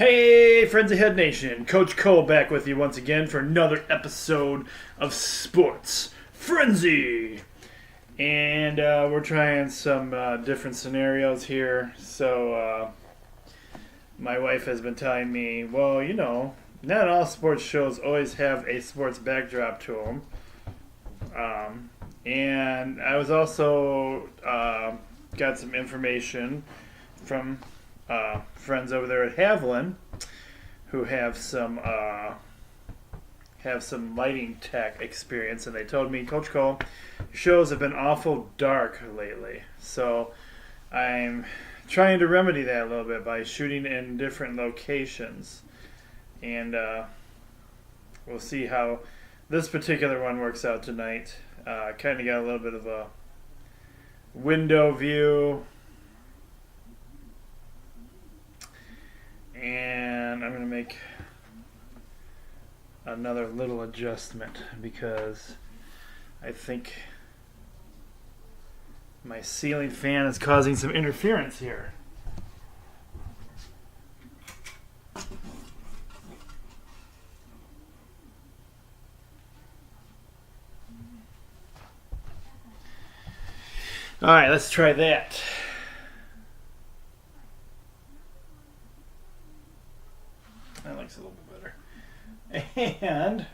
Hey, Friends of Head Nation, Coach Cole back with you once again for another episode of Sports Frenzy. And we're trying some different scenarios here. So, my wife has been telling me, well, not all sports shows always have a sports backdrop to them. And I was also got some information from friends over there at Haviland who have some lighting tech experience, and they told me, Coach Cole, your shows have been awful dark lately. So I'm trying to remedy that a little bit by shooting in different locations, and we'll see how this particular one works out tonight. Kind of got a little bit of a window view. And I'm going to make another little adjustment because I think my ceiling fan is causing some interference here. All right, let's try that. That looks a little bit better. And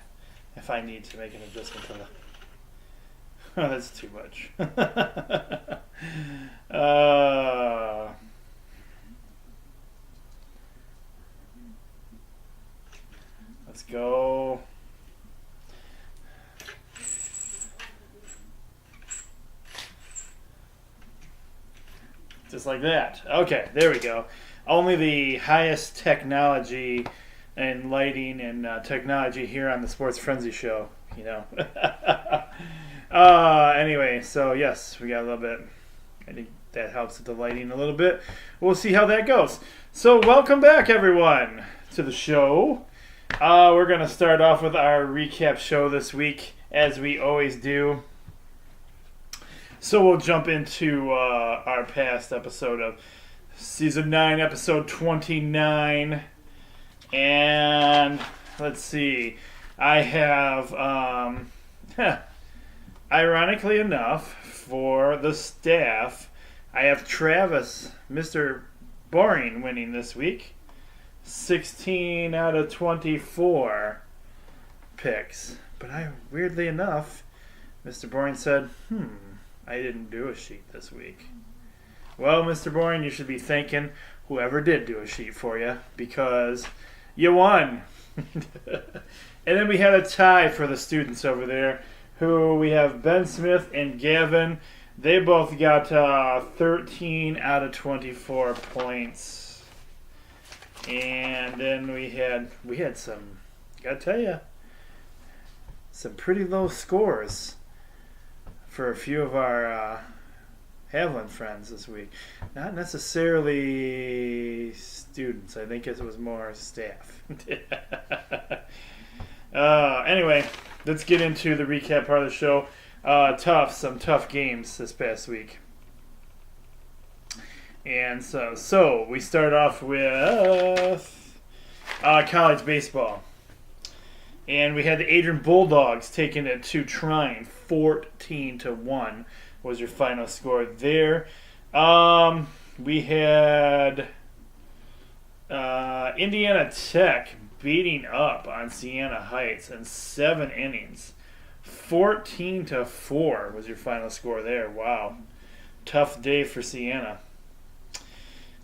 if I need to make an adjustment to the... Oh, that's too much. Let's go. Just like that. Okay, there we go. Only the highest technology and lighting and technology here on the Sports Frenzy show, Anyway, so yes, we got a little bit. I think that helps with the lighting a little bit. We'll see how that goes. So welcome back, everyone, to the show. We're going to start off with our recap show this week, as we always do. So we'll jump into our past episode of Season 9, Episode 29. And let's see. I have, ironically enough, for the staff, I have Travis, Mr. Boring, winning this week. 16 out of 24 picks. But weirdly enough, Mr. Boring said, I didn't do a sheet this week. Well, Mr. Boring, you should be thanking whoever did do a sheet for you, because you won. And then we had a tie for the students over there, who we have Ben Smith and Gavin. They both got 13 out of 24 points. And then we had some, gotta tell you, some pretty low scores for a few of our Haviland friends this week. Not necessarily students. I think it was more staff. Anyway, let's get into the recap part of the show. Some tough games this past week. And so we start off with college baseball. And we had the Adrian Bulldogs taking it to Trine, 14-1 was your final score there. We had Indiana Tech beating up on Siena Heights in 7 innings. 14-4 was your final score there. Wow. Tough day for Siena.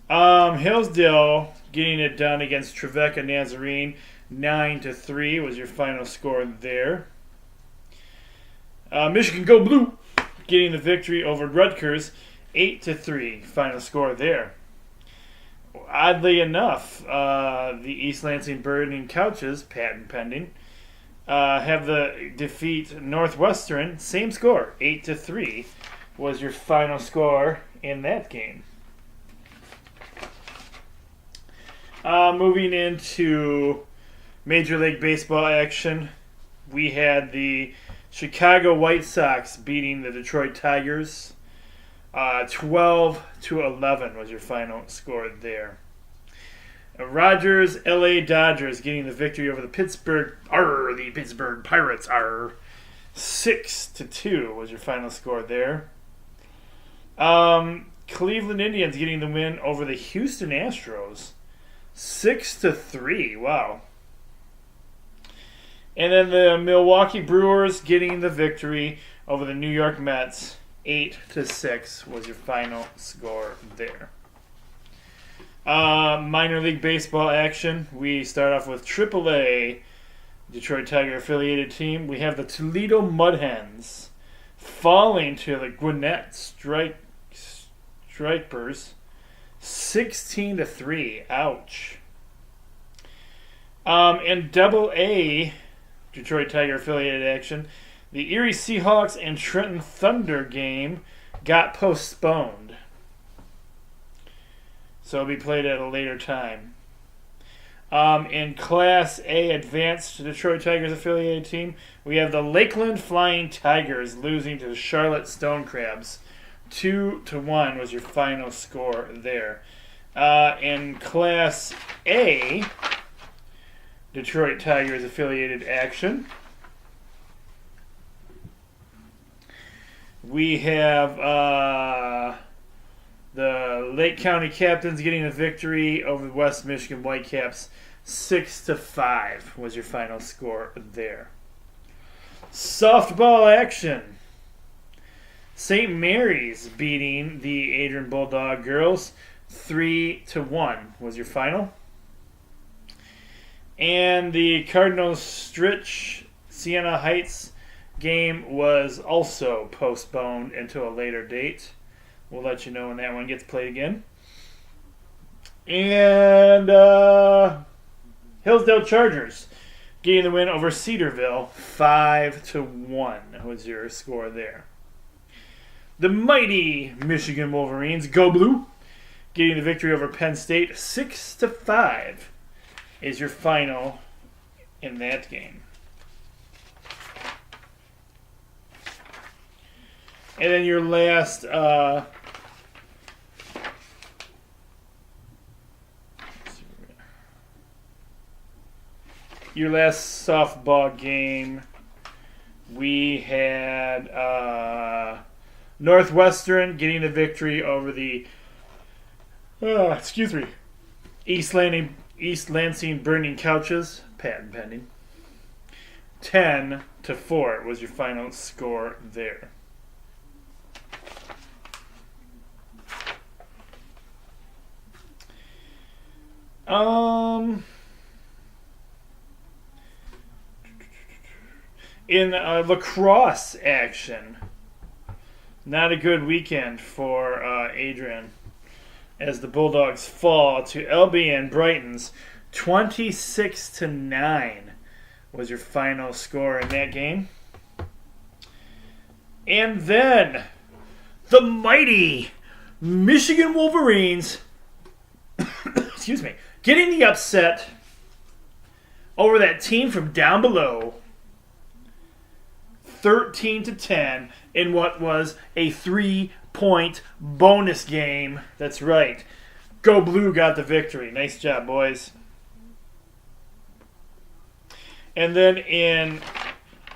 Hillsdale getting it done against Trevecca Nazarene. 9-3 was your final score there. Michigan Go Blue getting the victory over Rutgers. 8-3 final score there. Oddly enough, the East Lansing Burning Couches, patent pending, have the defeat Northwestern. Same score, 8-3 was your final score in that game. Moving into Major League Baseball action, we had the Chicago White Sox beating the Detroit Tigers. 12-11 was your final score there. Rogers, LA Dodgers getting the victory over the Pittsburgh Pirates. 6-2 was your final score there. Cleveland Indians getting the win over the Houston Astros. 6-3. Wow. And then the Milwaukee Brewers getting the victory over the New York Mets. 8-6 was your final score there. Minor League Baseball action. We start off with AAA, Detroit Tiger affiliated team. We have the Toledo Mud Hens falling to the Gwinnett Stripers. 16-3. Ouch. In Double-A, Detroit Tiger affiliated action, the Erie Seahawks and Trenton Thunder game got postponed. So it'll be played at a later time. In Class A Advanced Detroit Tigers affiliated team, we have the Lakeland Flying Tigers losing to the Charlotte Stone Crabs. 2-1 was your final score there. In Class A Detroit Tigers affiliated action, we have the Lake County Captains getting a victory over the West Michigan Whitecaps. 6-5 was your final score there. Softball action. St. Mary's beating the Adrian Bulldog girls. 3-1 was your final. And the Cardinals Stritch Siena Heights game was also postponed until a later date. We'll let you know when that one gets played again. And Hillsdale Chargers getting the win over Cedarville. 5-1 was your score there. The mighty Michigan Wolverines, go blue, getting the victory over Penn State. 6-5 is your final in that game. And then your last softball game, we had Northwestern getting the victory over the East Lansing Burning Couches, patent pending. 10-4 was your final score there. In lacrosse action, not a good weekend for Adrian, as the Bulldogs fall to LBN Brighton's 26-9 was your final score in that game. And then the mighty Michigan Wolverines getting the upset over that team from down below, 13-10 in what was a 3-point bonus game. That's right. Go Blue got the victory. Nice job, boys. And then in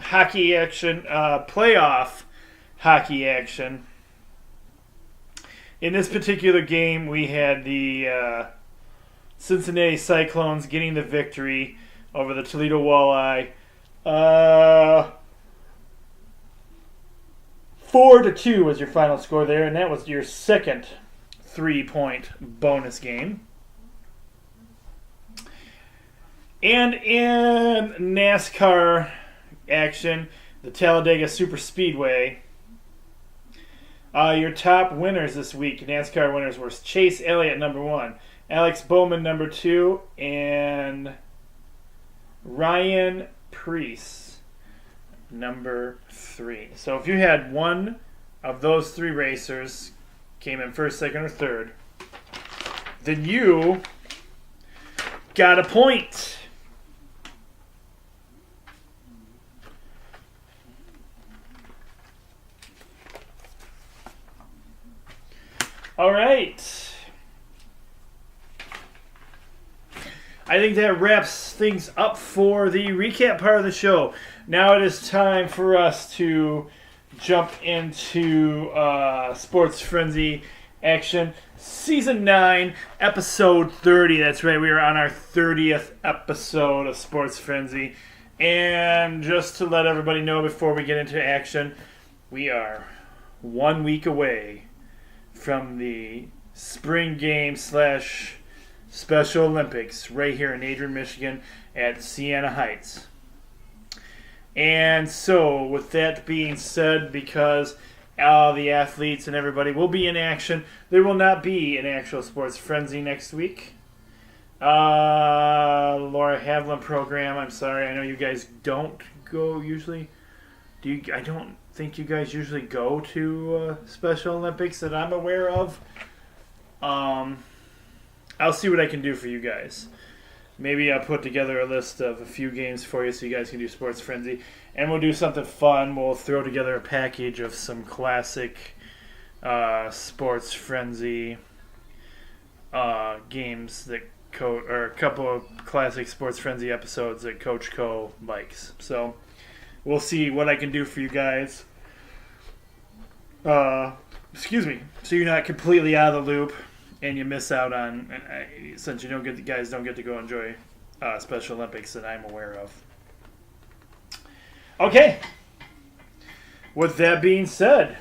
hockey action, playoff hockey action, in this particular game, we had the Cincinnati Cyclones getting the victory over the Toledo Walleye. 4-2 was your final score there, and that was your second 3-point bonus game. And in NASCAR action, the Talladega Super Speedway, your top winners this week, NASCAR winners, were Chase Elliott, number 1, Alex Bowman, number 2, and Ryan Preece, number 3. So if you had one of those 3 racers came in first, second, or third, then you got a point. All right. I think that wraps things up for the recap part of the show. Now it is time for us to jump into Sports Frenzy action. Season 9, episode 30. That's right, we are on our 30th episode of Sports Frenzy. And just to let everybody know before we get into action, we are 1 week away from the spring game / Special Olympics right here in Adrian, Michigan at Siena Heights. And so, with that being said, because all the athletes and everybody will be in action, there will not be an actual Sports Frenzy next week. Laura Havlin program, I'm sorry, I know you guys don't go usually. I don't think you guys usually go to Special Olympics that I'm aware of. I'll see what I can do for you guys. Maybe I'll put together a list of a few games for you so you guys can do Sports Frenzy. And we'll do something fun. We'll throw together a package of some classic Sports Frenzy games that or a couple of classic Sports Frenzy episodes that Coach Co likes. So we'll see what I can do for you guys. Excuse me. So you're not completely out of the loop. And you miss out on, since you guys don't get to go enjoy Special Olympics that I'm aware of. Okay. With that being said,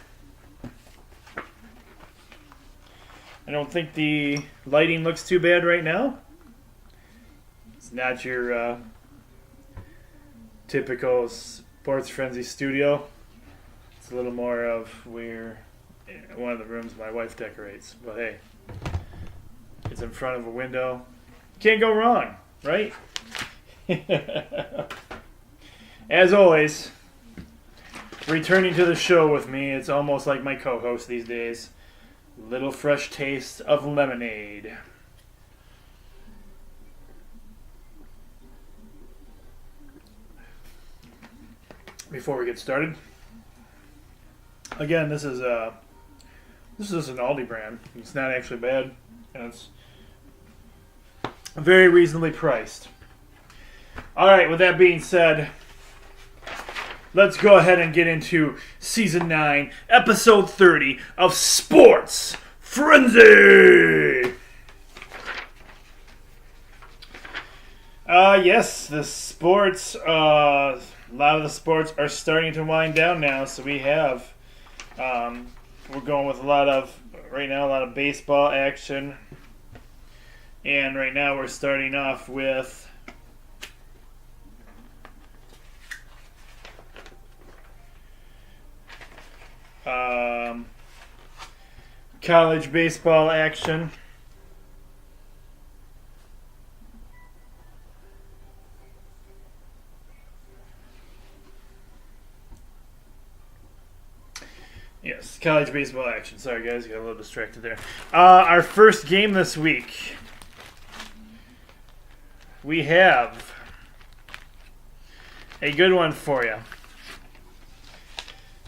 I don't think the lighting looks too bad right now. It's not your typical Sports Frenzy studio. It's a little more of where one of the rooms my wife decorates. But hey. It's in front of a window. Can't go wrong, right? As always, returning to the show with me, it's almost like my co-host these days. Little fresh taste of lemonade. Before we get started, again, this is an Aldi brand. It's not actually bad, and it's very reasonably priced. All right, with that being said, let's go ahead and get into Season 9, Episode 30 of Sports Frenzy! Yes, the sports, a lot of the sports are starting to wind down now, so we have... we're going with a lot of baseball action. And right now we're starting off with college baseball action. Yes, college baseball action. Sorry, guys, got a little distracted there. Our first game this week, we have a good one for you.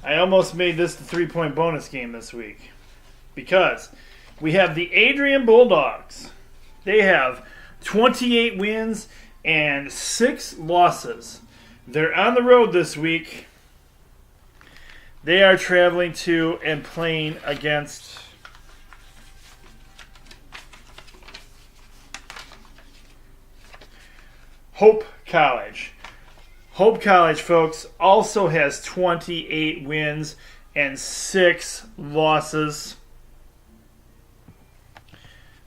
I almost made this the 3-point bonus game this week because we have the Adrian Bulldogs. They have 28 wins and 6 losses. They're on the road this week. They are traveling to and playing against Hope College. Hope College, folks, also has 28 wins and 6 losses.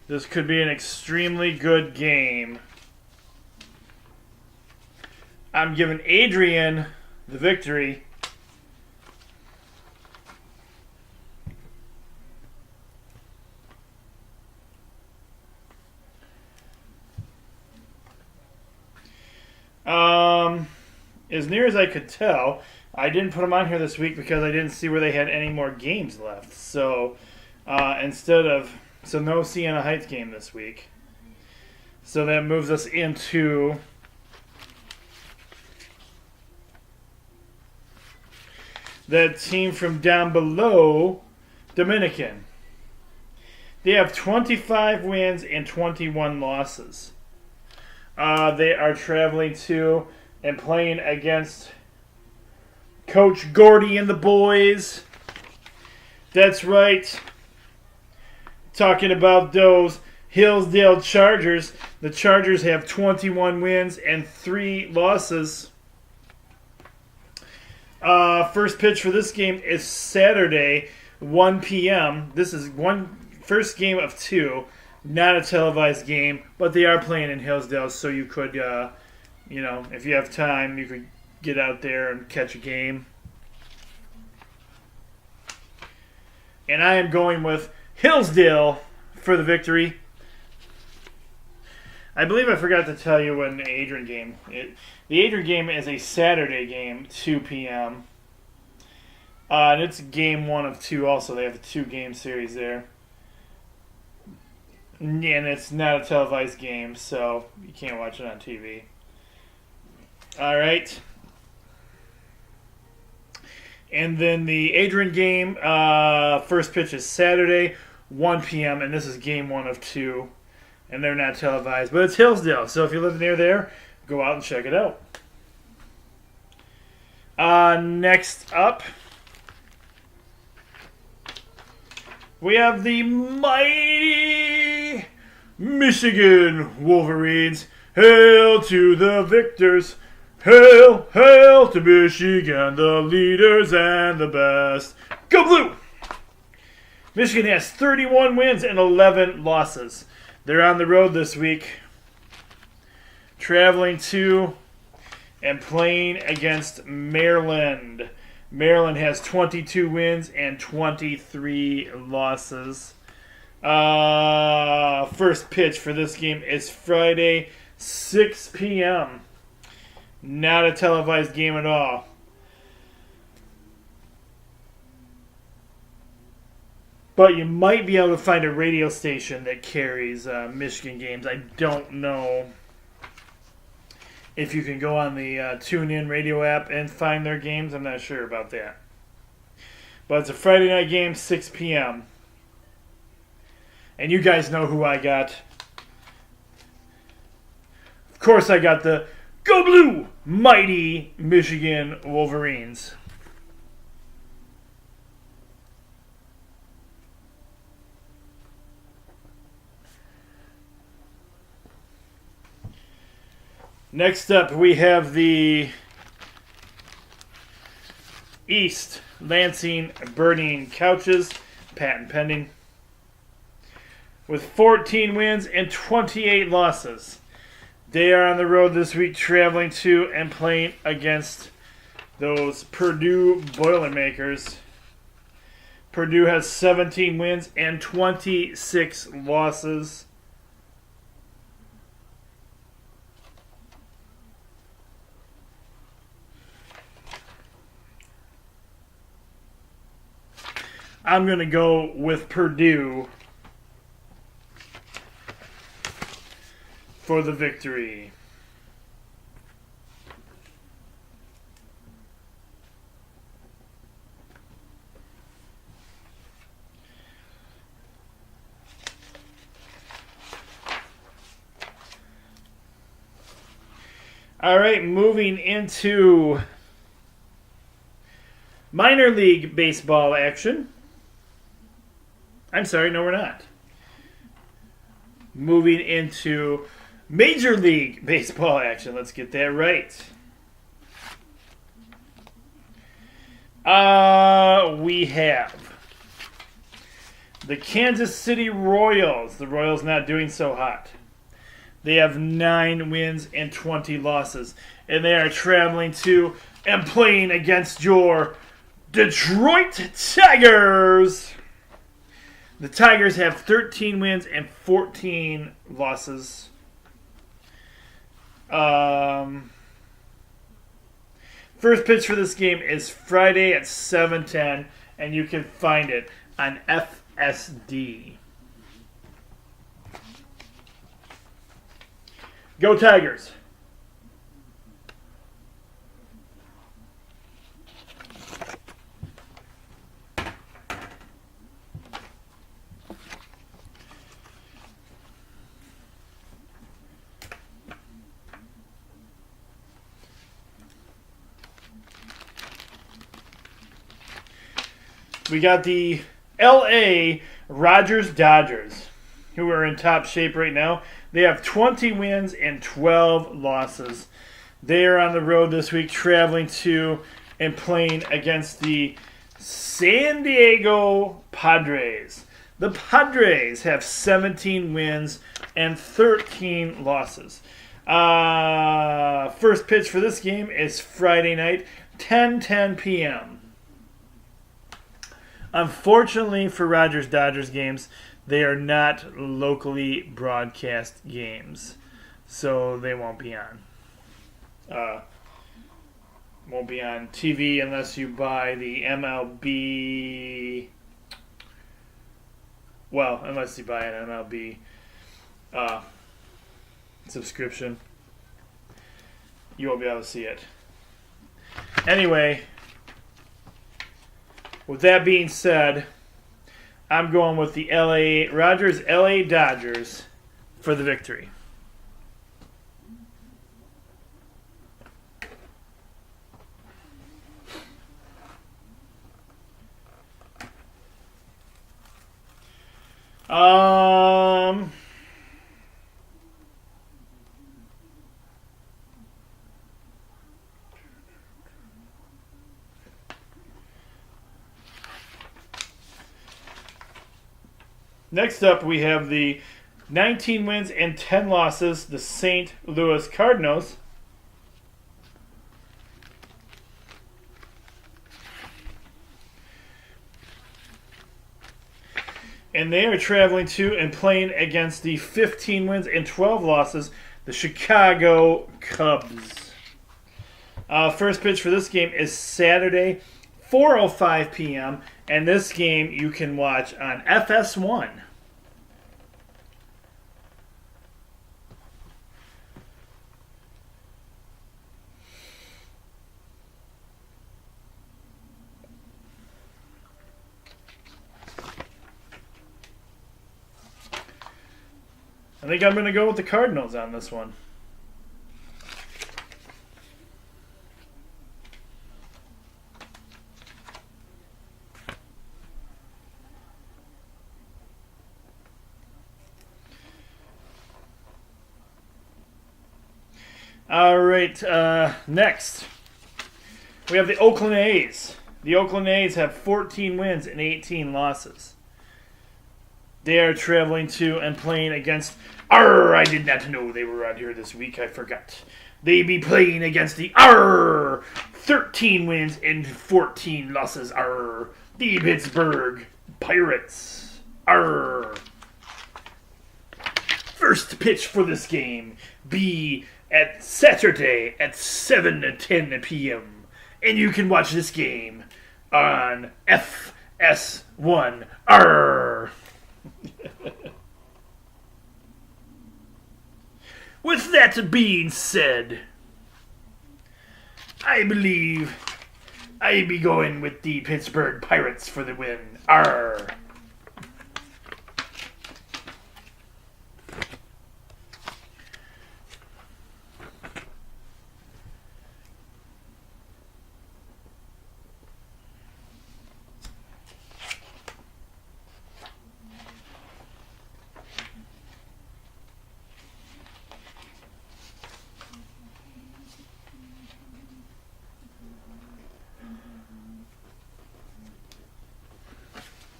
This could be an extremely good game. I'm giving Adrian the victory. As near as I could tell, I didn't put them on here this week because I didn't see where they had any more games left. So, no Siena Heights game this week. So that moves us into that team from down below, Dominican. They have 25 wins and 21 losses. They are traveling to and playing against Coach Gordy and the boys. That's right. Talking about those Hillsdale Chargers. The Chargers have 21 wins and 3 losses. First pitch for this game is Saturday, 1 p.m. This is first game of 2. Not a televised game, but they are playing in Hillsdale, so you could, if you have time, you could get out there and catch a game. And I am going with Hillsdale for the victory. I believe I forgot to tell you when the Adrian game. The Adrian game is a Saturday game, 2 p.m. And it's game 1 of 2 also. They have a 2-game series there. And it's not a televised game, so you can't watch it on TV. All right. And then the Adrian game, first pitch is Saturday, 1 p.m., and this is game 1 of 2. And they're not televised, but it's Hillsdale, so if you live near there, go out and check it out. Next up, we have the mighty Michigan Wolverines. Hail to the victors. Hail, hail to Michigan, the leaders and the best. Go Blue! Michigan has 31 wins and 11 losses. They're on the road this week, traveling to and playing against Maryland. Maryland has 22 wins and 23 losses. First pitch for this game is Friday, 6 p.m. Not a televised game at all. But you might be able to find a radio station that carries Michigan games. I don't know if you can go on the TuneIn radio app and find their games. I'm not sure about that. But it's a Friday night game, 6 p.m. And you guys know who I got. Of course I got the Go Blue mighty Michigan Wolverines. Next up, we have the East Lansing Burning Couches, patent pending, with 14 wins and 28 losses. They are on the road this week, traveling to and playing against those Purdue Boilermakers. Purdue has 17 wins and 26 losses. I'm going to go with Purdue for the victory. All right, moving into minor league baseball action. I'm sorry, no, we're not. Moving into Major League Baseball action. Let's get that right. We have the Kansas City Royals. The Royals not doing so hot. They have 9 wins and 20 losses. And they are traveling to and playing against your Detroit Tigers. The Tigers have 13 wins and 14 losses. First pitch for this game is Friday at 7:10, and you can find it on FSD. Go Tigers! we got the L.A. Dodgers, who are in top shape right now. They have 20 wins and 12 losses. They are on the road this week, traveling to and playing against the San Diego Padres. The Padres have 17 wins and 13 losses. First pitch for this game is Friday night, 10:10 p.m. Unfortunately for Dodgers games, they are not locally broadcast games, so they won't be on. Won't be on TV unless you buy the MLB. Well, unless you buy an MLB subscription, you won't be able to see it. Anyway, with that being said, I'm going with the LA Dodgers for the victory. Next up, we have the 19 wins and 10 losses, the St. Louis Cardinals. And they are traveling to and playing against the 15 wins and 12 losses, the Chicago Cubs. First pitch for this game is Saturday, 4:05 p.m., and this game you can watch on FS1. I think I'm going to go with the Cardinals on this one. All right, next we have the Oakland A's. The Oakland A's have 14 wins and 18 losses. They are traveling to and playing against... I did not know they were on here this week. I forgot. They be playing against the 13 wins and 14 losses. The Pittsburgh Pirates. First pitch for this game be at Saturday at 7:10 p.m. And you can watch this game on FS1. With that being said, I believe I be going with the Pittsburgh Pirates for the win.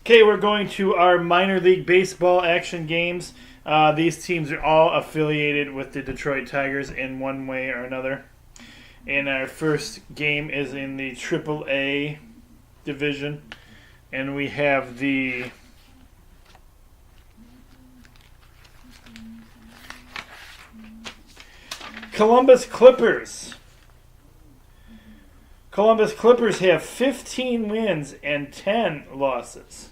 Okay, we're going to our minor league baseball action games. These teams are all affiliated with the Detroit Tigers in one way or another. And our first game is in the AAA division. And we have the Columbus Clippers. Columbus Clippers have 15 wins and 10 losses.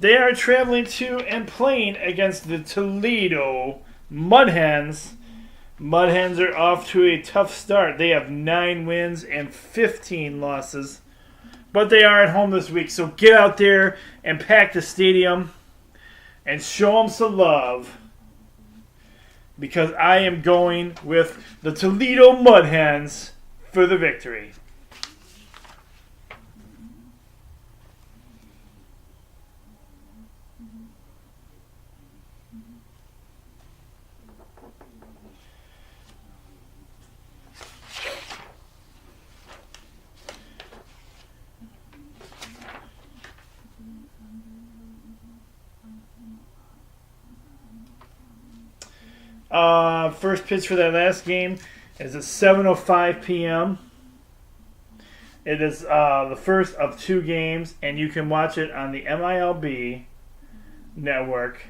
They are traveling to and playing against the Toledo Mud Hens. Mud Hens are off to a tough start. They have 9 wins and 15 losses. But they are at home this week, so get out there and pack the stadium and show them some love. Because I am going with the Toledo Mud Hens for the victory. First pitch for that last game is at 7:05 p.m. It is the first of 2 games, and you can watch it on the MILB network,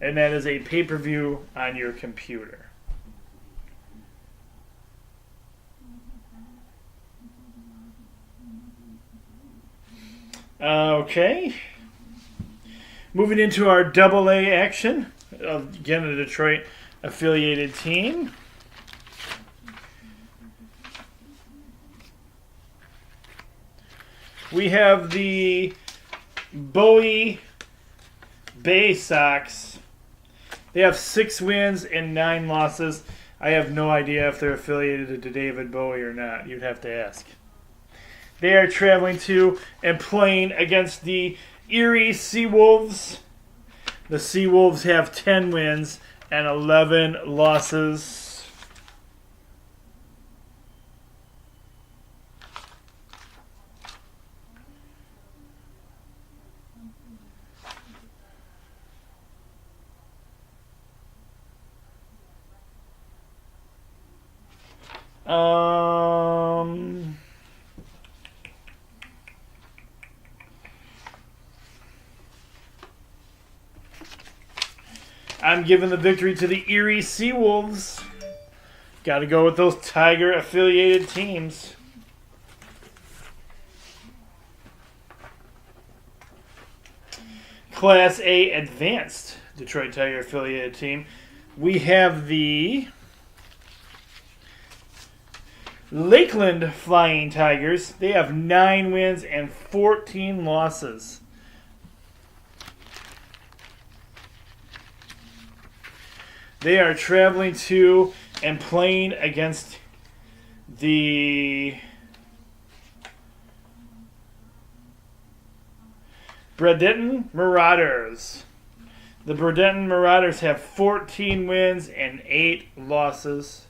and that is a pay-per-view on your computer. Okay. Moving into our Double-A action. Again, a Detroit affiliated team. We have the Bowie Bay Sox. They have 6 wins and 9 losses. I have no idea if they're affiliated to David Bowie or not. You'd have to ask. They are traveling to and playing against the Erie Seawolves. The Seawolves have 10 wins and 11 losses. I'm giving the victory to the Erie Seawolves. Got to go with those Tiger affiliated teams. Class A Advanced Detroit Tiger affiliated team. We have the Lakeland Flying Tigers. They have 9 wins and 14 losses. They are traveling to and playing against the Bradenton Marauders. The Bradenton Marauders have 14 wins and 8 losses.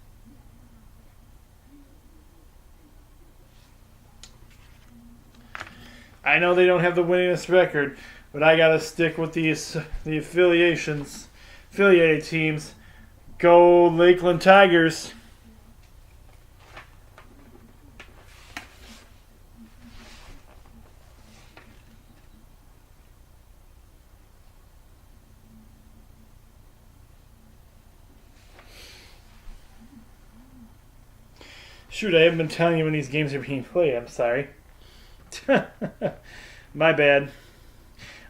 I know they don't have the winningest record, but I gotta stick with the affiliated teams. Go Lakeland Tigers. Shoot, I haven't been telling you when these games are being played. I'm sorry. My bad.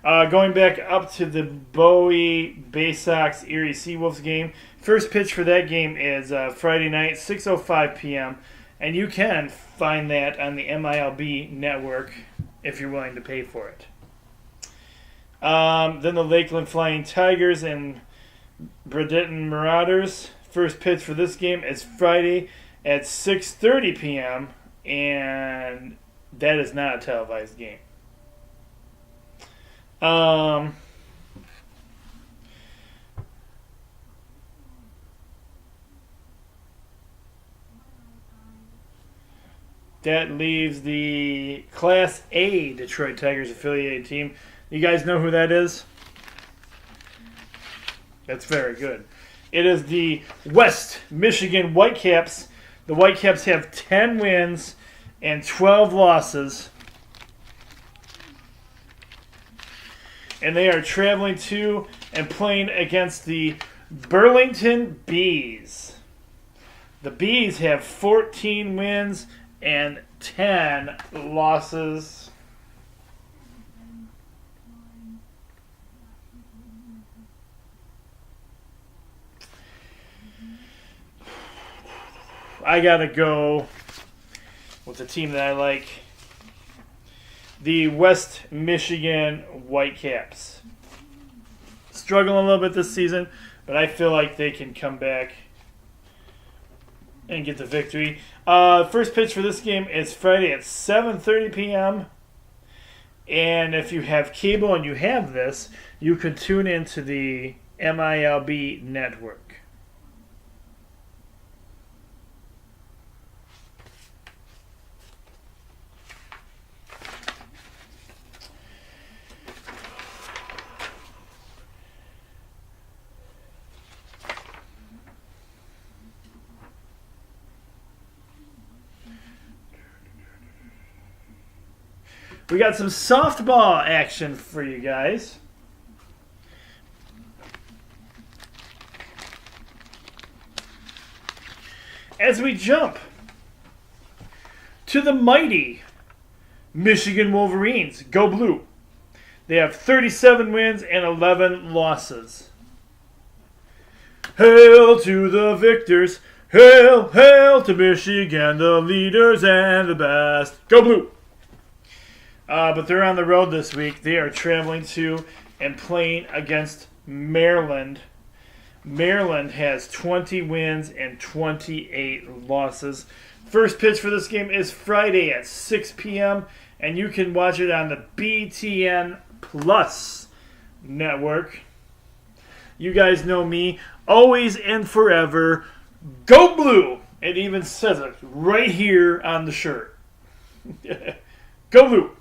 Going back up to the Bowie Bay Sox Erie Seawolves game. First pitch for that game is Friday night, 6:05 p.m. And you can find that on the MILB network if you're willing to pay for it. Then the Lakeland Flying Tigers and Bradenton Marauders. First pitch for this game is Friday at 6:30 p.m. And that is not a televised game. That leaves the Class A Detroit Tigers affiliated team. You guys know who that is? That's very good. It is the West Michigan Whitecaps. The Whitecaps have 10 wins and 12 losses. And they are traveling to and playing against the Burlington Bees. The Bees have 14 wins and 10 losses. I gotta go with the team that I like. The West Michigan Whitecaps. Struggling a little bit this season, but I feel like they can come back and get the victory. First pitch for this game is Friday at 7:30 p.m. And if you have cable and you have this, you could tune into the MILB network. We got some softball action for you guys. As we jump to the mighty Michigan Wolverines. Go Blue. They have 37 wins and 11 losses. Hail to the victors. Hail, hail to Michigan, the leaders and the best. Go Blue. But they're on the road this week. They are traveling to and playing against Maryland. Maryland has 20 wins and 28 losses. First pitch for this game is Friday at 6 p.m. and you can watch it on the BTN Plus network. You guys know me, always and forever. Go Blue! It even says it right here on the shirt. Go Blue!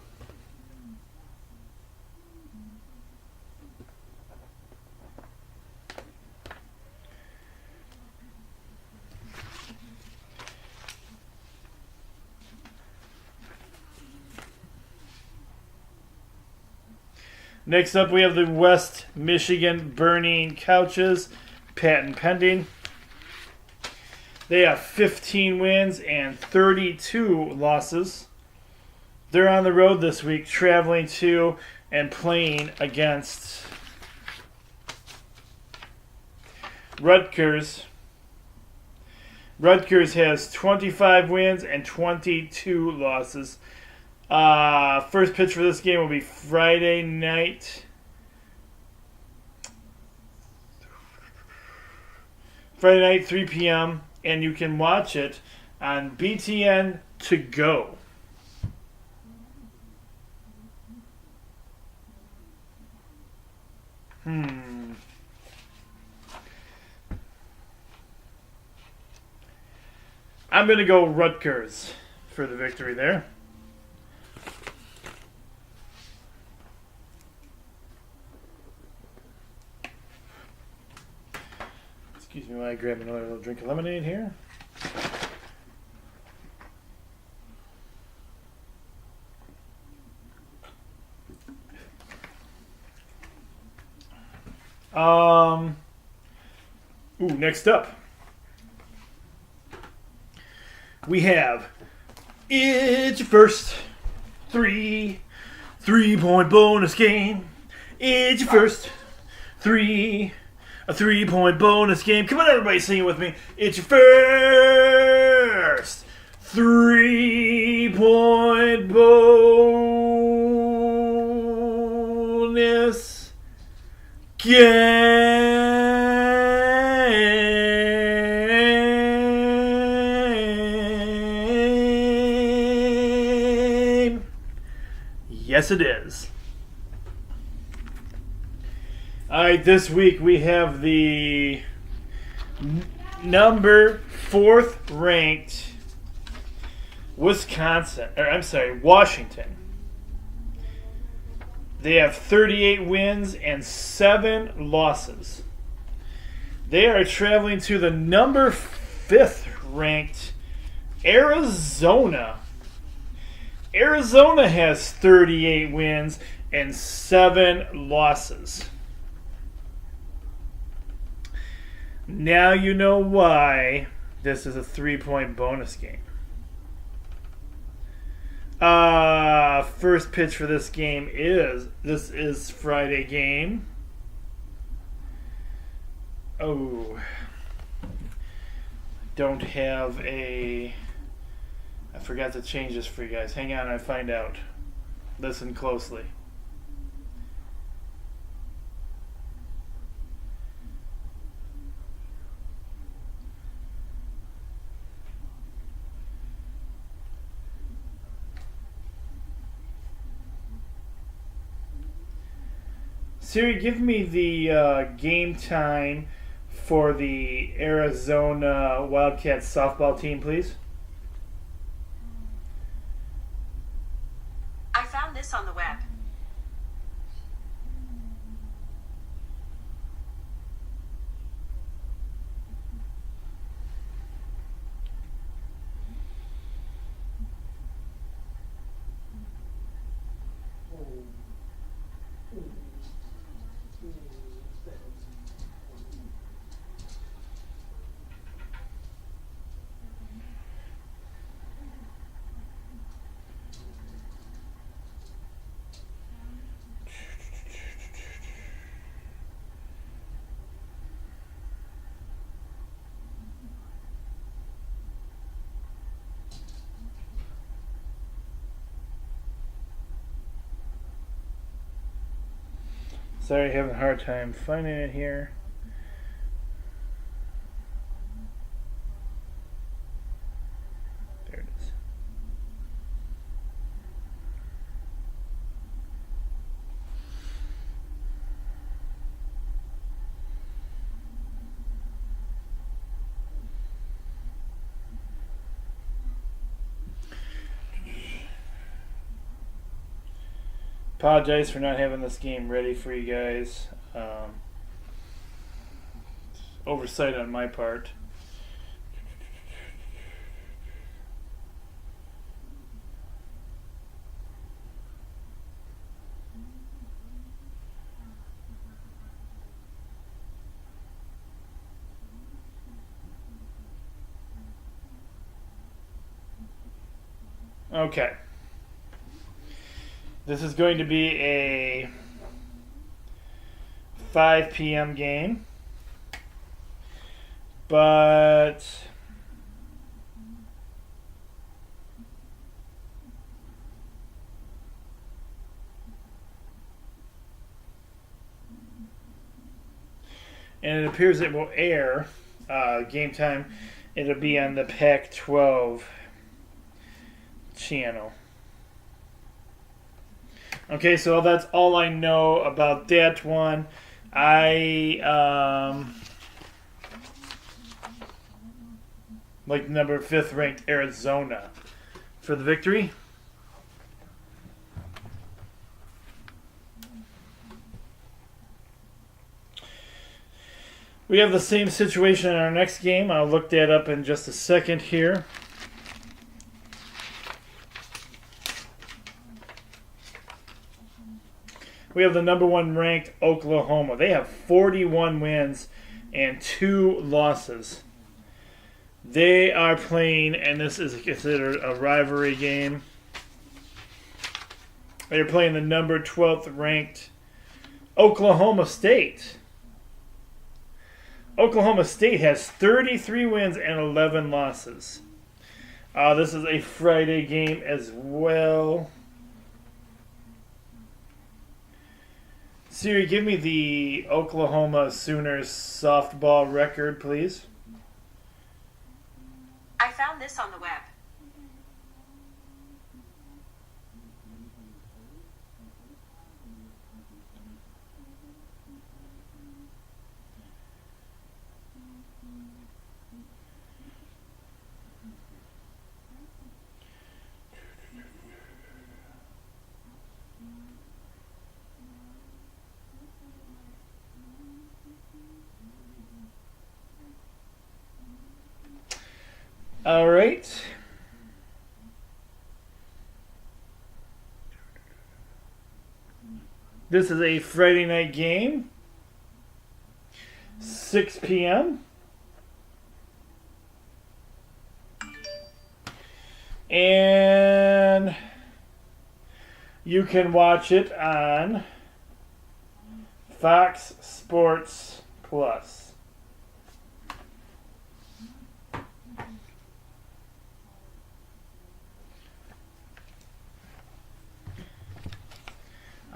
Next up, we have the West Michigan Burning Couches, patent pending. They have 15 wins and 32 losses. They're on the road this week, traveling to and playing against Rutgers. Rutgers has 25 wins and 22 losses. First pitch for this game will be Friday night. Friday night, 3 p.m. And you can watch it on BTN To Go. I'm going to go Rutgers for the victory there. Excuse me while I grab another little drink of lemonade here. Next up, we have it's your first three-point bonus game. It's your first a 3-point bonus game. Come on, everybody, sing it with me. It's your first 3-point bonus game. Yes, it is. Alright, this week we have the number 4th ranked Washington. They have 38 wins and 7 losses. They are traveling to the number 5th ranked Arizona. Arizona has 38 wins and 7 losses. Now you know why this is a 3-point bonus game. First pitch for this game is Friday game. Oh, don't have I forgot to change this for you guys. Hang on, I find out. Listen closely. Siri, give me the game time for the Arizona Wildcats softball team, please. I found this on the web. Sorry, having a hard time finding it here. There it is. Apologize for not having this game ready for you guys. Oversight on my part. Okay. This is going to be a 5 p.m. game. But and it appears it will air game time. It'll be on the Pac-12 channel. Okay, so that's all I know about that one. I like number 5th ranked Arizona for the victory. We have the same situation in our next game. I'll look that up in just a second here. We have the number 1 ranked Oklahoma. They have 41 wins and 2 losses. They are playing, and this is considered a rivalry game. They're playing the number 12th ranked Oklahoma State. Oklahoma State has 33 wins and 11 losses. This is a Friday game as well. Siri, give me the Oklahoma Sooners softball record, please. I found this on the web. All right. This is a Friday night game. 6 p.m. And you can watch it on Fox Sports Plus.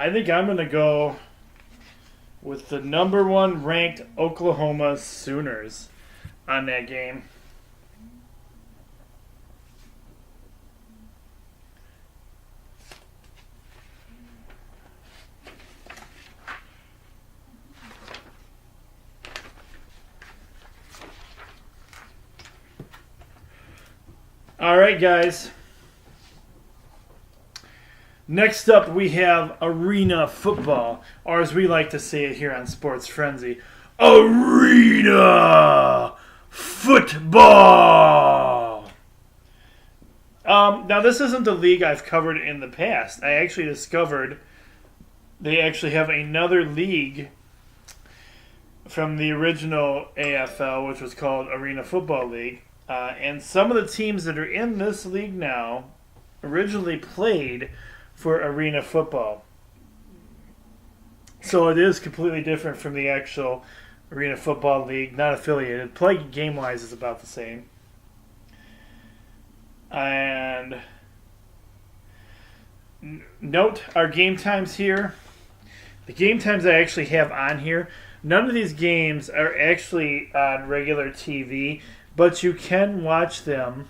I think I'm going to go with the number 1 ranked Oklahoma Sooners on that game. All right, guys. Next up, we have Arena Football, or as we like to say it here on Sports Frenzy, Arena Football! Now, this isn't the league I've covered in the past. I actually discovered they actually have another league from the original AFL, which was called Arena Football League. And some of the teams that are in this league now originally played for Arena Football. So it is completely different from the actual Arena Football League, not affiliated. Play game-wise is about the same. And note our game times here. The game times I actually have on here, none of these games are actually on regular TV, but you can watch them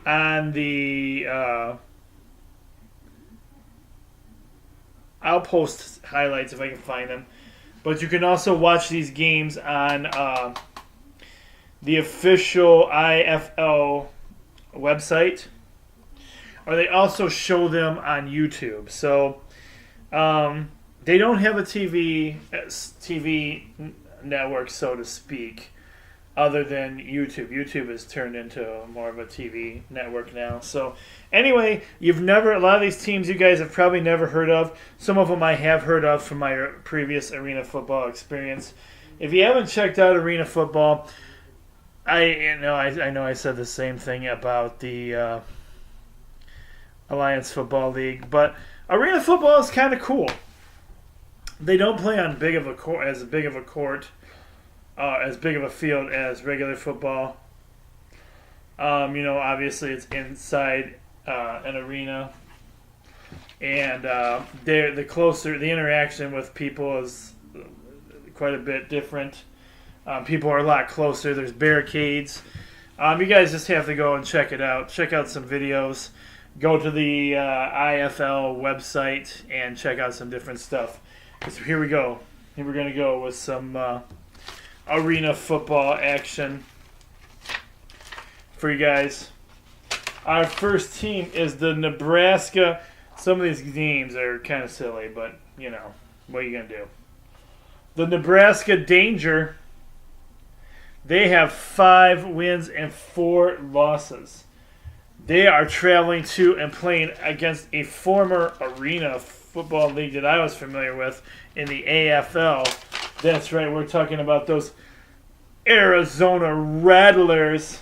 on the I'll post highlights if I can find them, but you can also watch these games on the official IFL website, or they also show them on YouTube. So they don't have a TV network, so to speak, other than YouTube. YouTube has turned into more of a TV network now. So anyway, a lot of these teams you guys have probably never heard of. Some of them I have heard of from my previous Arena Football experience. If you haven't checked out Arena Football, I know I said the same thing about the Alliance Football League, but Arena Football is kind of cool. They don't play on as big of a field as regular football. Obviously it's inside an arena, and the interaction with people is quite a bit different. People are a lot closer. There's barricades. You guys just have to go and check it out. Check out some videos. Go to the IFL website and check out some different stuff. So here we go. Here we're going to go with some Arena Football action for you guys. Our first team is the Nebraska. Some of these names are kind of silly, but, what are you going to do? The Nebraska Danger. They have 5 wins and 4 losses. They are traveling to and playing against a former Arena Football League that I was familiar with in the AFL. That's right, we're talking about those Arizona Rattlers.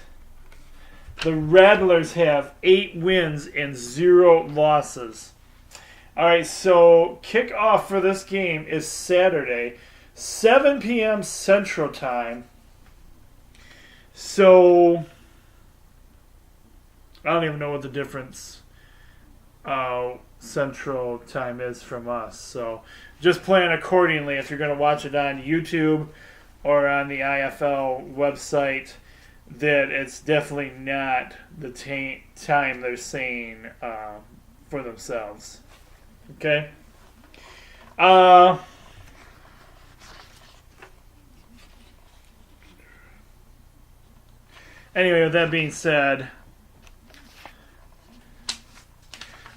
The Rattlers have 8 wins and 0 losses. All right, so kickoff for this game is Saturday, 7 p.m. Central Time. So I don't even know what the difference Central Time is from us. So just plan accordingly if you're going to watch it on YouTube or on the IFL website, that it's definitely not the time they're saying for themselves. Okay? Anyway, with that being said,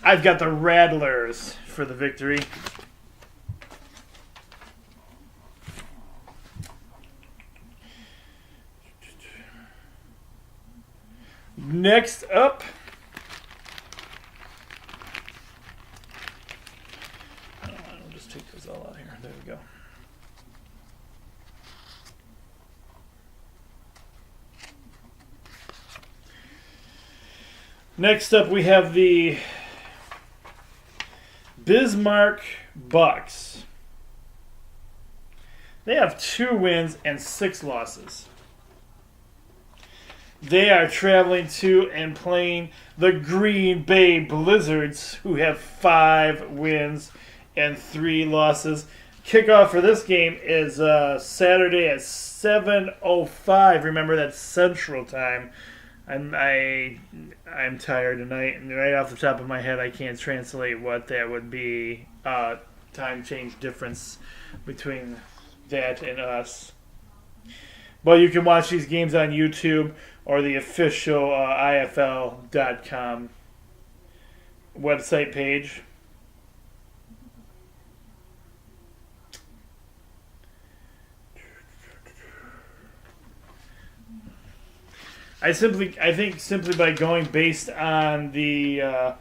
I've got the Rattlers for the victory. Next up, I'll just take those all out here. There we go. Next up, we have the Bismarck Bucks. They have 2 wins and 6 losses. They are traveling to and playing the Green Bay Blizzards, who have 5 wins and 3 losses. Kickoff for this game is Saturday at 7:05. Remember, that's Central Time. I'm tired tonight, and right off the top of my head, I can't translate what that would be. Time change difference between that and us. But you can watch these games on YouTube or the official IFL.com website page. I think simply by going based on the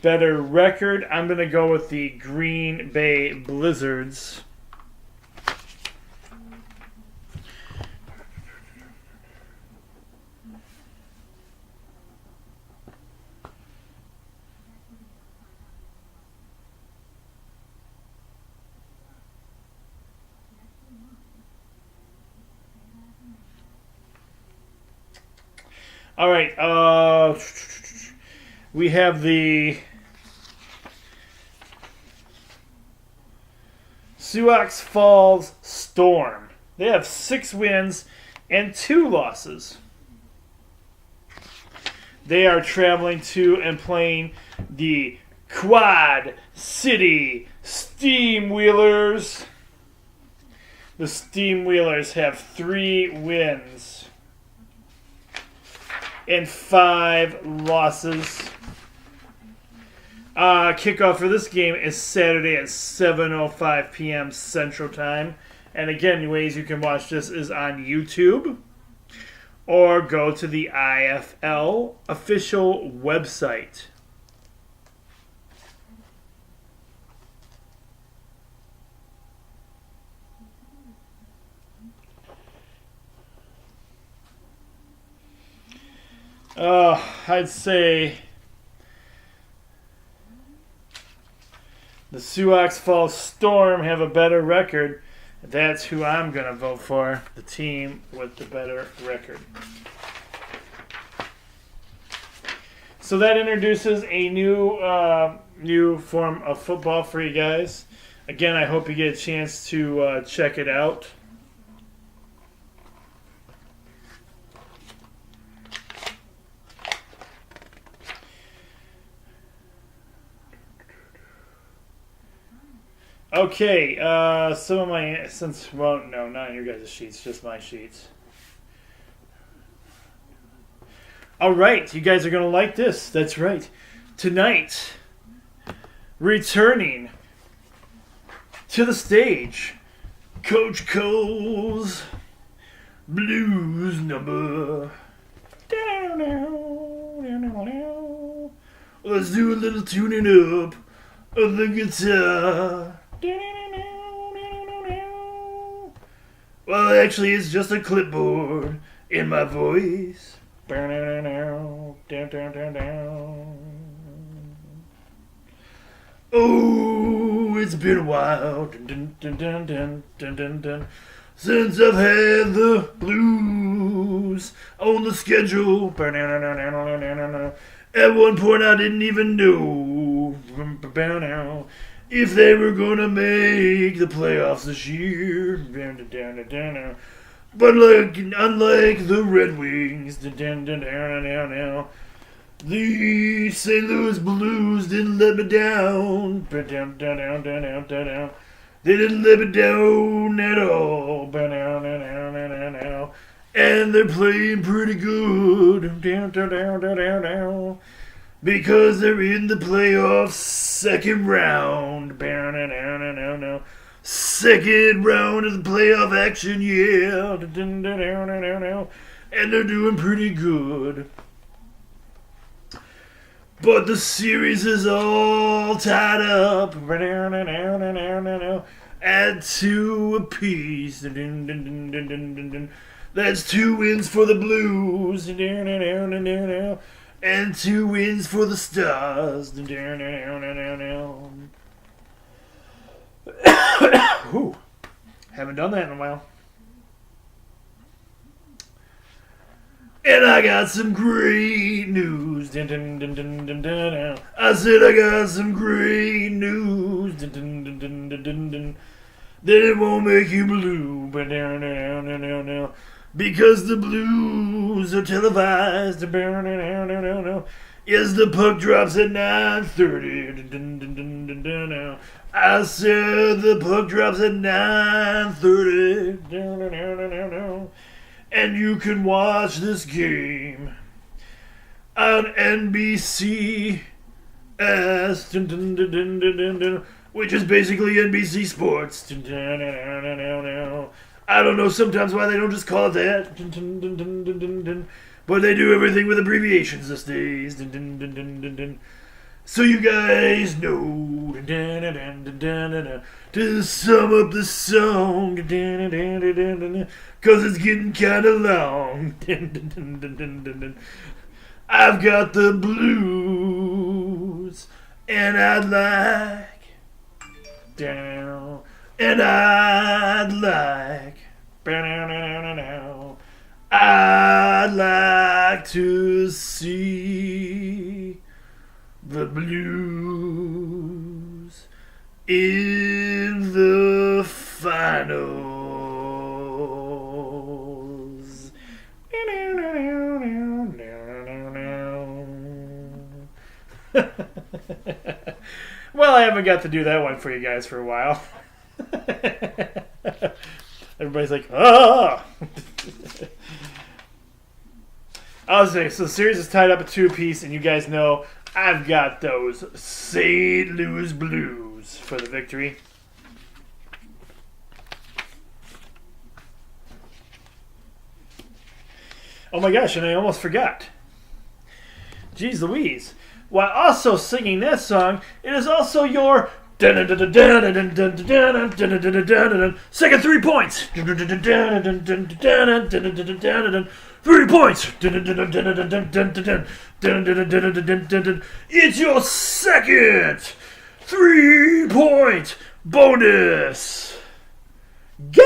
better record, I'm going to go with the Green Bay Blizzards. All right. We have the Sioux Falls Storm. They have 6 wins and 2 losses. They are traveling to and playing the Quad City Steamwheelers. The Steamwheelers have 3 wins and 5 losses. Kickoff for this game is Saturday at 7:05 p.m. Central Time. And again, ways you can watch this is on YouTube or go to the IFL official website. I'd say the Sioux Falls Storm have a better record. That's who I'm going to vote for, the team with the better record. So that introduces a new form of football for you guys. Again, I hope you get a chance to check it out. Okay, some of my, not your guys' sheets, just my sheets. All right, you guys are going to like this. That's right. Tonight, returning to the stage, Coach Cole's Blues number. Let's do a little tuning up of the guitar. Well, actually, it's just a clipboard in my voice. Oh, it's been a while since I've had the blues on the schedule. At one point, I didn't even know if they were gonna make the playoffs this year. But unlike the Red Wings, the St. Louis Blues didn't let me down. They didn't let me down at all. And they're playing pretty good. Because they're in the playoffs second round. Second round of the playoff action, yeah. And they're doing pretty good. But the series is all tied up at 2 apiece. That's 2 wins for the Blues. And 2 wins for the Stars. Ooh, haven't done that in a while. And I got some great news. I said I got some great news. That it won't make you blue. Because the Blues are televised. Yes, the puck drops at 9:30. I said the puck drops at 9:30. And you can watch this game on NBCS, which is basically NBC Sports. I don't know sometimes why they don't just call it that. but they do everything with abbreviations these days. Dun, dun, dun, dun, dun, dun. So you guys know, dun, dun, dun, dun, dun, dun, dun, to sum up the song, dun, dun, dun, dun, dun, dun, dun, 'cause it's getting kind of long. Dun, dun, dun, dun, dun, dun, dun. I've got the blues, and I'd like down, and I'd like I'd like to see the blues in the finals. Well, I haven't got to do that one for you guys for a while. Everybody's like, ah! I was saying, so the series is tied up at 2-apiece, and you guys know I've got those St. Louis Blues for the victory. Oh my gosh, and I almost forgot. Jeez Louise. While also singing that song, it is also your second 3 points. 3 points. It's your second 3-point bonus game.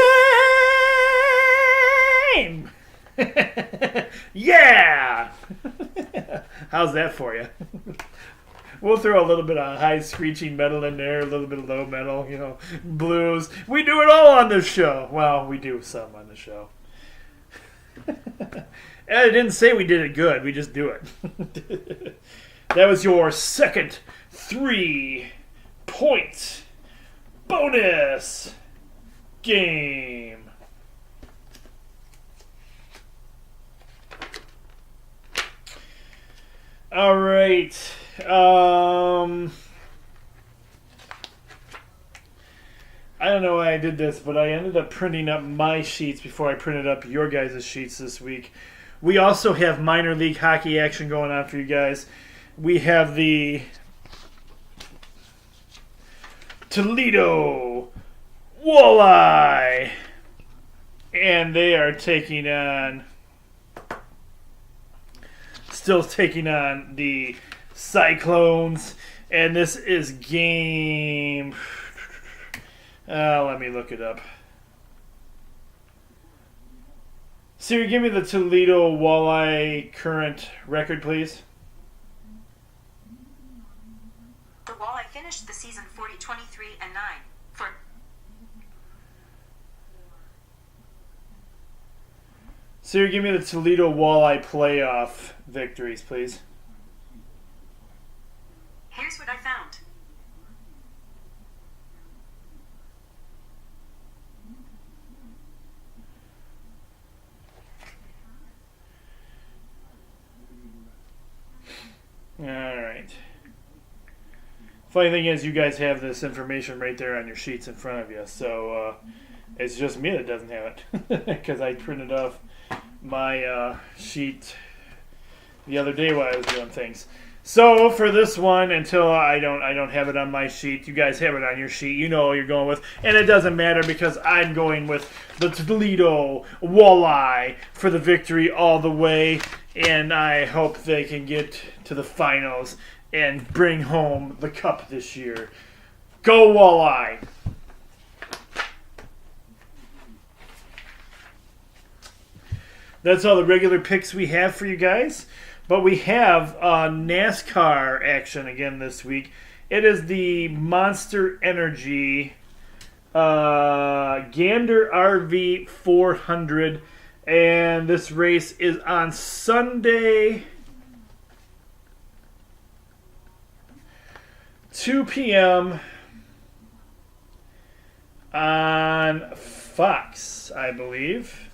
Yeah. How's that for you? We'll throw a little bit of high screeching metal in there, a little bit of low metal, blues. We do it all on this show. Well, we do some on the show. And I didn't say we did it good. We just do it. That was your second 3-point bonus game. All right. I don't know why I did this, but I ended up printing up my sheets before I printed up your guys' sheets this week. We also have minor league hockey action going on for you guys. We have the Toledo Walleye, and they are still taking on the Cyclones, and this is game... let me look it up. Siri, give me the Toledo Walleye current record, please. The Walleye finished the season 40-23-9 for... Siri, give me the Toledo Walleye playoff victories, please. Here's what I found. All right. Funny thing is, you guys have this information right there on your sheets in front of you, so it's just me that doesn't have it because I printed off my sheet the other day while I was doing things. So for this one, until I don't have it on my sheet, you guys have it on your sheet. You know what you're going with, and it doesn't matter because I'm going with the Toledo Walleye for the victory all the way, and I hope they can get to the finals and bring home the cup this year. Go Walleye! That's all the regular picks we have for you guys. But we have NASCAR action again this week. It is the Monster Energy Gander RV 400. And this race is on Sunday, 2 p.m. on Fox, I believe.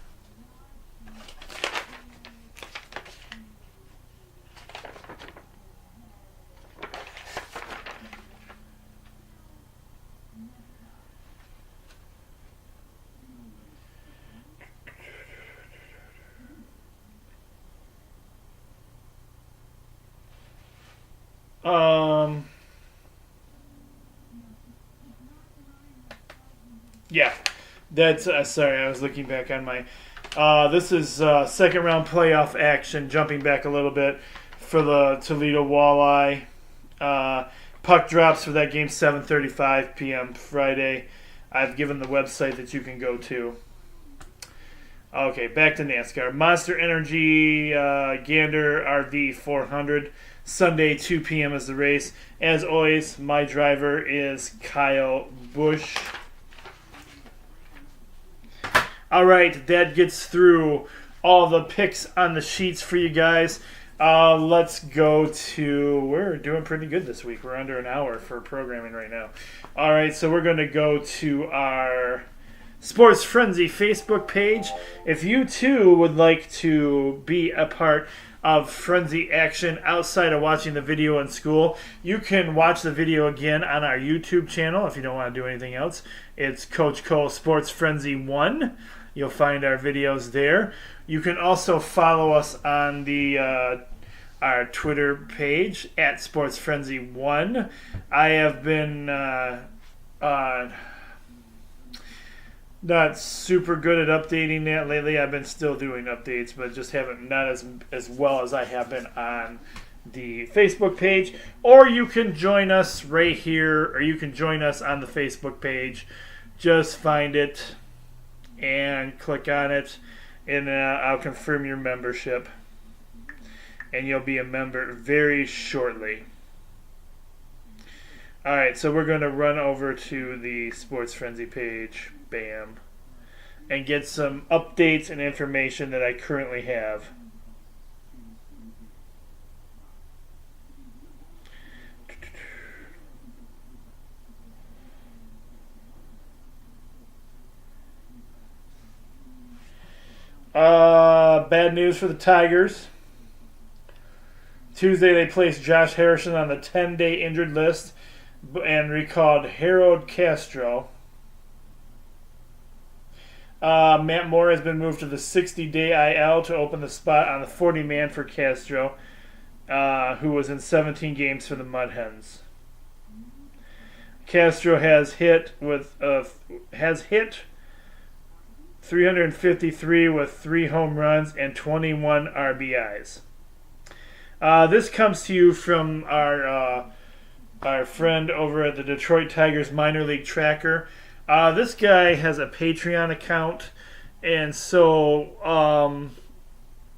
Um, yeah, that's sorry. I was looking back on my. This is second round playoff action. Jumping back a little bit for the Toledo Walleye. Puck drops for that game 7:35 p.m. Friday. I've given the website that you can go to. Okay, back to NASCAR. Monster Energy Gander RV 400. Sunday, 2 p.m. is the race. As always, my driver is Kyle Busch. All right, that gets through all the picks on the sheets for you guys. Let's go to... We're doing pretty good this week. We're under an hour for programming right now. All right, so we're going to go to our Sports Frenzy Facebook page. If you, too, would like to be a part of Frenzy action outside of watching the video in school, you can watch the video again on our YouTube channel if you don't want to do anything else. It's Coach Cole Sports Frenzy 1. You'll find our videos there. You can also follow us on the our Twitter page at Sports Frenzy 1. I have been not super good at updating that lately. I've been still doing updates, but just haven't not as well as I have been on the Facebook page. Or you can join us right here, or you can join us on the Facebook page. Just find it and click on it, and I'll confirm your membership, and you'll be a member very shortly. All right, so we're going to run over to the Sports Frenzy page, bam, and get some updates and information that I currently have. Bad news for the Tigers. Tuesday, they placed Josh Harrison on the 10-day injured list and recalled Harold Castro. Matt Moore has been moved to the 60-day IL to open the spot on the 40-man for Castro, who was in 17 games for the Mud Hens. Castro has hit 353 with 3 home runs and 21 RBIs. This comes to you from our friend over at the Detroit Tigers minor league tracker. This guy has a Patreon account, and so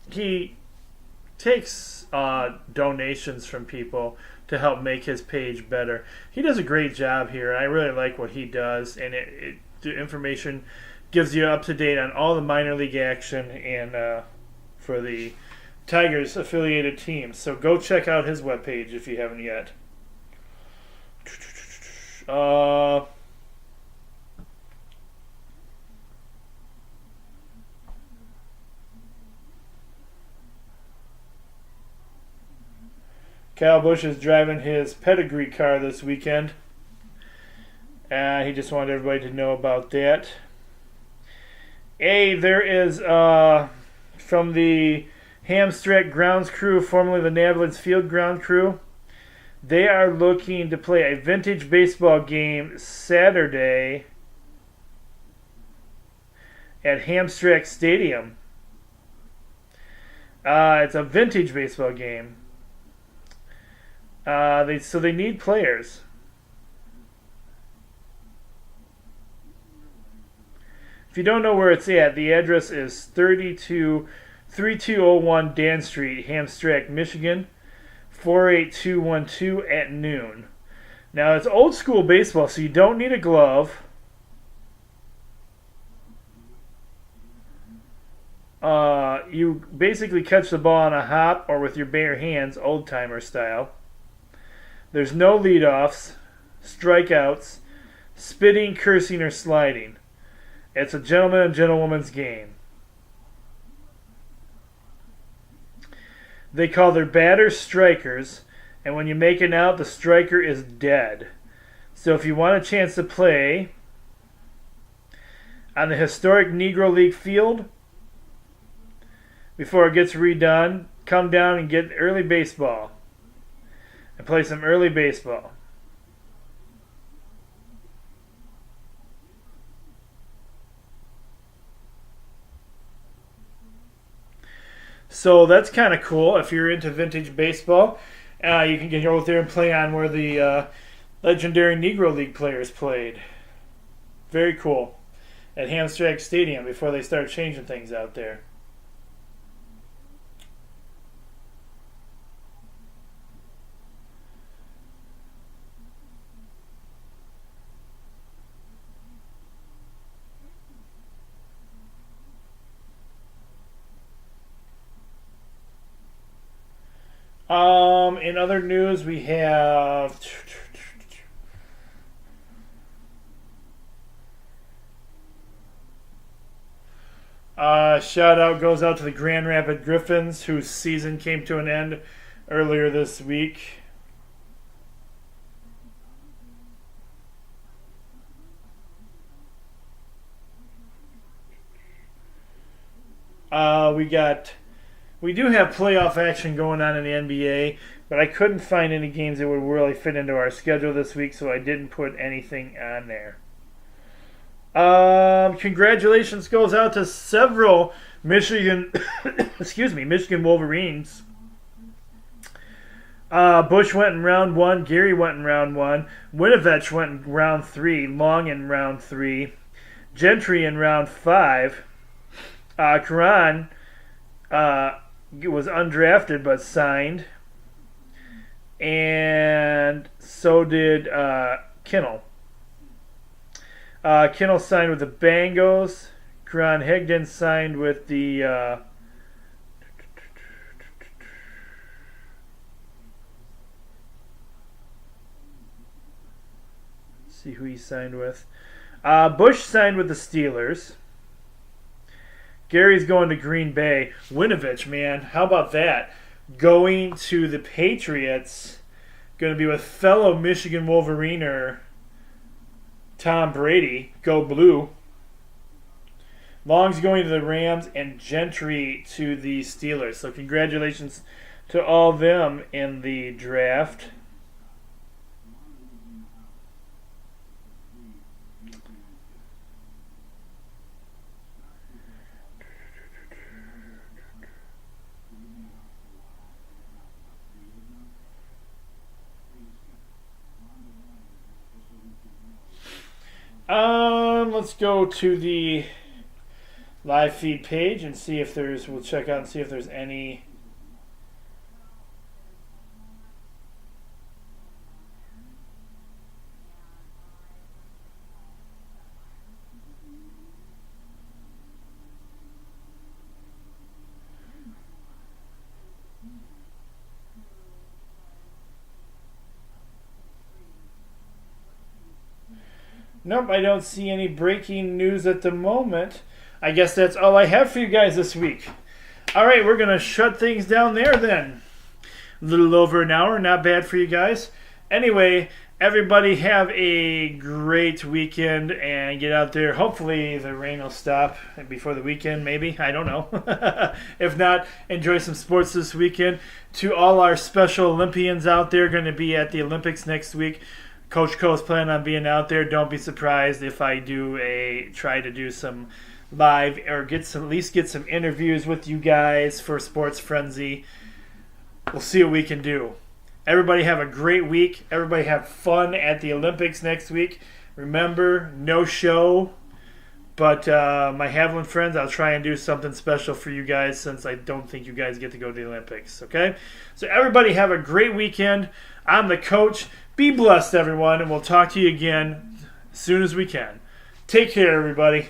he takes donations from people to help make his page better. He does a great job here. I really like what he does, and the information gives you up to date on all the minor league action and for the Tigers affiliated teams. So go check out his webpage if you haven't yet. Kyle Busch is driving his pedigree car this weekend. He just wanted everybody to know about that. There is from the Hamstreck Grounds Crew, formerly the Nablins Field Ground Crew. They are looking to play a vintage baseball game Saturday at Hamstreck Stadium. It's a vintage baseball game. So they need players. If you don't know where it's at, the address is 3201 Dan Street, Hamstreck, Michigan, 48212 at noon. Now, it's old school baseball, so you don't need a glove. You basically catch the ball on a hop or with your bare hands, old timer style. There's no leadoffs, strikeouts, spitting, cursing, or sliding. It's a gentleman and gentlewoman's game. They call their batters strikers, and when you make an out, the striker is dead. So if you want a chance to play on the historic Negro League field before it gets redone, come down and get early baseball. and play some early baseball. So that's kind of cool. If you're into vintage baseball, you can get out there and play on where the legendary Negro League players played. Very cool. At Hamstrak Stadium before they start changing things out there. In other news, we have shout out goes out to the Grand Rapids Griffins, whose season came to an end earlier this week. We do have playoff action going on in the NBA, but I couldn't find any games that would really fit into our schedule this week, so I didn't put anything on there. Congratulations goes out to several Michigan Michigan Wolverines. Bush went in round 1, Gary went in round 1, Winovich went in round 3, Long in round 3, Gentry in round 5, Karan was undrafted but signed, and so did Kinnell. Kinnell signed with the Bengals. Karan Higdon signed with the see who he signed with. Bush signed with the Steelers. Gary's going to Green Bay. Winovich, man, how about that? Going to the Patriots. Going to be with fellow Michigan Wolveriner Tom Brady. Go Blue. Long's going to the Rams, and Gentry to the Steelers. So congratulations to all of them in the draft. Let's go to the live feed page and see if we'll check out and see if there's any. Nope, I don't see any breaking news at the moment. I guess that's all I have for you guys this week. All right, we're going to shut things down there then. A little over an hour, not bad for you guys. Anyway, everybody have a great weekend and get out there. Hopefully the rain will stop before the weekend, maybe. I don't know. If not, enjoy some sports this weekend. To all our Special Olympians out there going to be at the Olympics next week, Coach Co's planning on being out there. Don't be surprised if I try to do some live or at least get some interviews with you guys for Sports Frenzy. We'll see what we can do. Everybody have a great week. Everybody have fun at the Olympics next week. Remember, no show, but my Haviland friends, I'll try and do something special for you guys since I don't think you guys get to go to the Olympics. Okay? So everybody have a great weekend. I'm the coach. Be blessed, everyone, and we'll talk to you again as soon as we can. Take care, everybody.